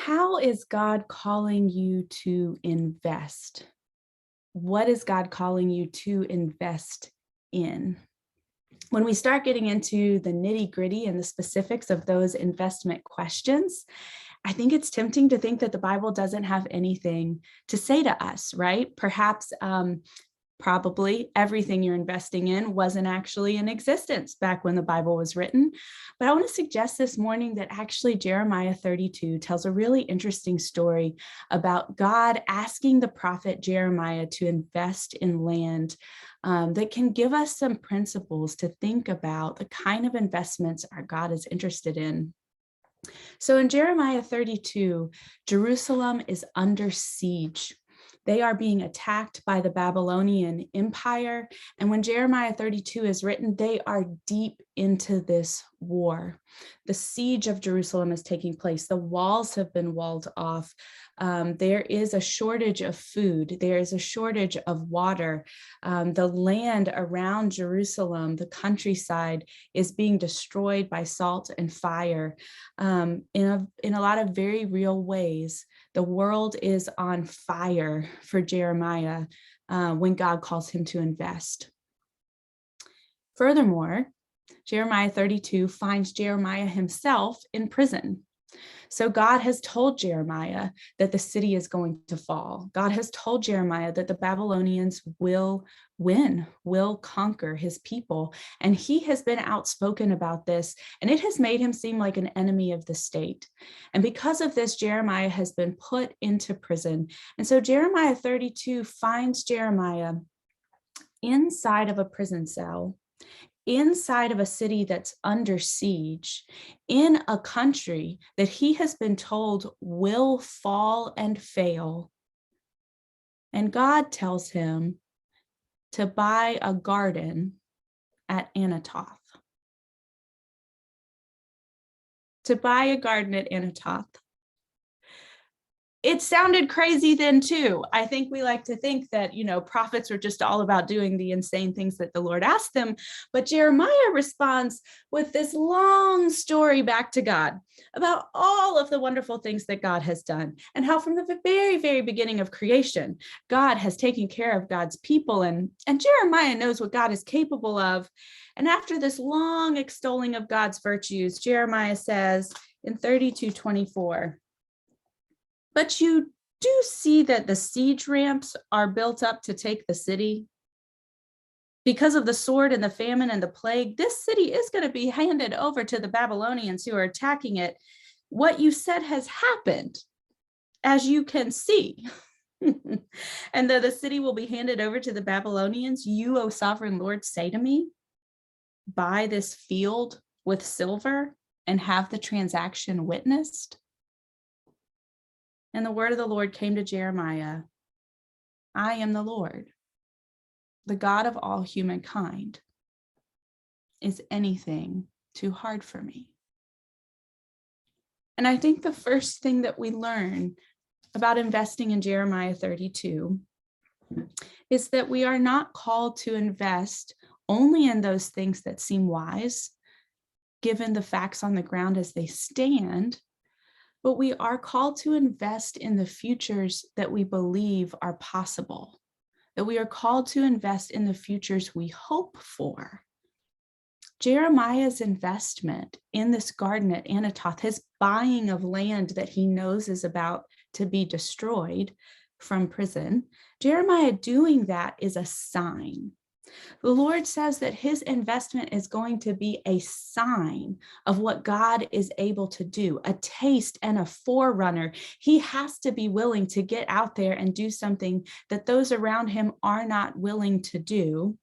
How is God calling you to invest? What is God calling you to invest in? When we start getting into the nitty-gritty and the specifics of those investment questions, I think it's tempting to think that the Bible doesn't have anything to say to us, right? Perhaps probably everything you're investing in wasn't actually in existence back when the Bible was written. But I want to suggest this morning that actually Jeremiah 32 tells a really interesting story about God asking the prophet Jeremiah to invest in land that can give us some principles to think about the kind of investments our God is interested in. So in Jeremiah 32, Jerusalem is under siege. They are being attacked by the Babylonian Empire. And when Jeremiah 32 is written, they are deep into this war. The siege of Jerusalem is taking place. The walls have been walled off. There is a shortage of food. There is a shortage of water. The land around Jerusalem, the countryside, is being destroyed by salt and fire. In a lot of very real ways, the world is on fire for Jeremiah when God calls him to invest. Furthermore, Jeremiah 32 finds Jeremiah himself in prison. So God has told Jeremiah that the city is going to fall. God has told Jeremiah that the Babylonians will win, will conquer his people. And he has been outspoken about this, and it has made him seem like an enemy of the state. And because of this, Jeremiah has been put into prison. And so Jeremiah 32 finds Jeremiah inside of a prison cell, inside of a city that's under siege, in a country that he has been told will fall and fail. And God tells him to buy a garden at Anatoth. To buy a garden at Anatoth. It sounded crazy then too. I think we like to think that, prophets are just all about doing the insane things that the Lord asked them. But Jeremiah responds with this long story back to God about all of the wonderful things that God has done and how from the very, very beginning of creation, God has taken care of God's people. And Jeremiah knows what God is capable of. And after this long extolling of God's virtues, Jeremiah says in 32:24, "But you do see that the siege ramps are built up to take the city. Because of the sword and the famine and the plague, this city is going to be handed over to the Babylonians who are attacking it. What you said has happened, as you can see." "And though the city will be handed over to the Babylonians, you, O sovereign Lord, say to me, buy this field with silver and have the transaction witnessed." And the word of the Lord came to Jeremiah, "I am the Lord, the God of all humankind. Is anything too hard for me?" And I think the first thing that we learn about investing in Jeremiah 32 is that we are not called to invest only in those things that seem wise, given the facts on the ground as they stand, but we are called to invest in the futures that we believe are possible, that we are called to invest in the futures we hope for. Jeremiah's investment in this garden at Anatoth, his buying of land that he knows is about to be destroyed from prison, Jeremiah doing that is a sign. The Lord says that his investment is going to be a sign of what God is able to do, a taste and a forerunner. He has to be willing to get out there and do something that those around him are not willing to do.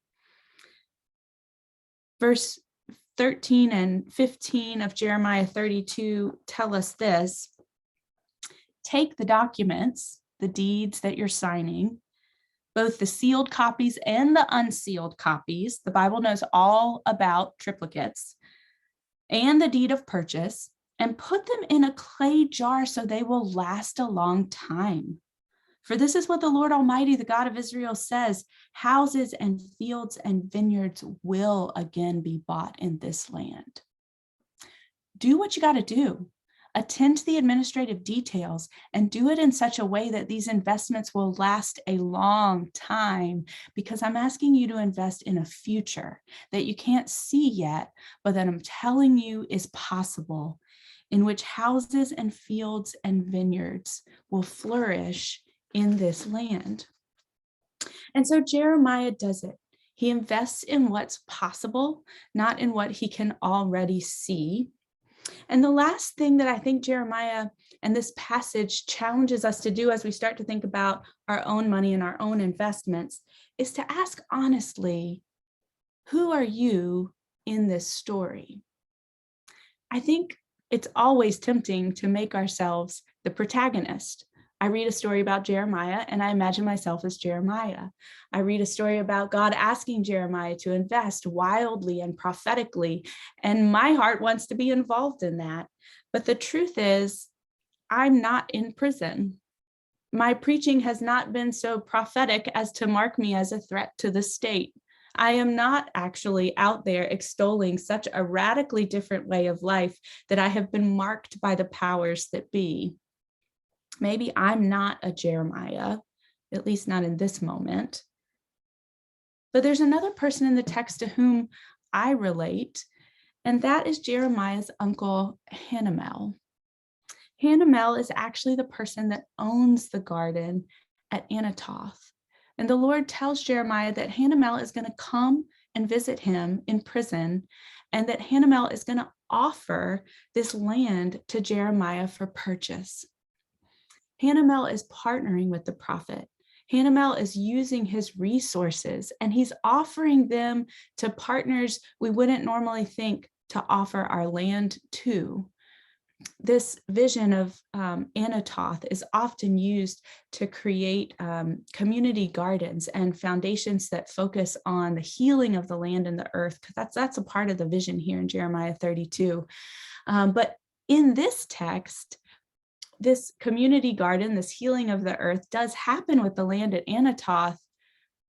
Verse 13 and 15 of Jeremiah 32 tell us this: "Take the documents, the deeds that you're signing, both the sealed copies and the unsealed copies." The Bible knows all about triplicates, "and the deed of purchase, and put them in a clay jar so they will last a long time. For this is what the Lord Almighty, the God of Israel, says: houses and fields and vineyards will again be bought in this land." Do what you got to do. Attend to the administrative details and do it in such a way that these investments will last a long time, because I'm asking you to invest in a future that you can't see yet, but that I'm telling you is possible, in which houses and fields and vineyards will flourish in this land. And so Jeremiah does it. He invests in what's possible, not in what he can already see. And the last thing that I think Jeremiah and this passage challenges us to do as we start to think about our own money and our own investments is to ask honestly, who are you in this story? I think it's always tempting to make ourselves the protagonist. I read a story about Jeremiah and I imagine myself as Jeremiah. I read a story about God asking Jeremiah to invest wildly and prophetically, and my heart wants to be involved in that. But the truth is, I'm not in prison. My preaching has not been so prophetic as to mark me as a threat to the state. I am not actually out there extolling such a radically different way of life that I have been marked by the powers that be. Maybe I'm not a Jeremiah, at least not in this moment. But there's another person in the text to whom I relate, and that is Jeremiah's uncle, Hanamel. Hanamel is actually the person that owns the garden at Anatoth. And the Lord tells Jeremiah that Hanamel is going to come and visit him in prison, and that Hanamel is going to offer this land to Jeremiah for purchase. Hanamel is partnering with the prophet. Hanamel is using his resources, and he's offering them to partners we wouldn't normally think to offer our land to. This vision of Anatoth is often used to create community gardens and foundations that focus on the healing of the land and the earth, because that's a part of the vision here in Jeremiah 32. But in this text, this community garden, this healing of the earth does happen with the land at Anatoth,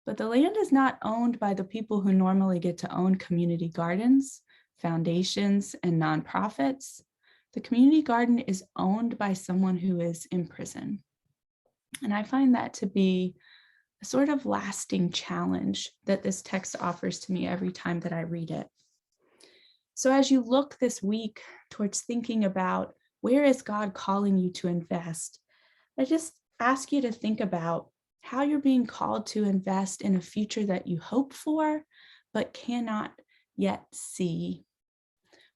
but the land is not owned by the people who normally get to own community gardens, foundations, and nonprofits. The community garden is owned by someone who is in prison. And I find that to be a sort of lasting challenge that this text offers to me every time that I read it. So as you look this week towards thinking about where is God calling you to invest, I just ask you to think about how you're being called to invest in a future that you hope for, but cannot yet see.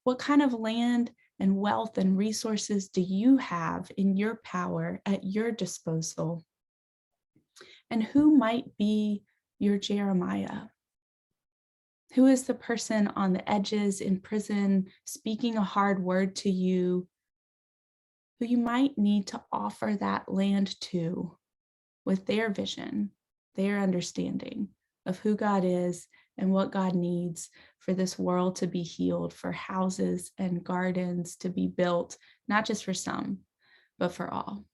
What kind of land and wealth and resources do you have in your power at your disposal? And who might be your Jeremiah? Who is the person on the edges in prison speaking a hard word to you, who you might need to offer that land to with their vision, their understanding of who God is and what God needs for this world to be healed, for houses and gardens to be built, not just for some, but for all.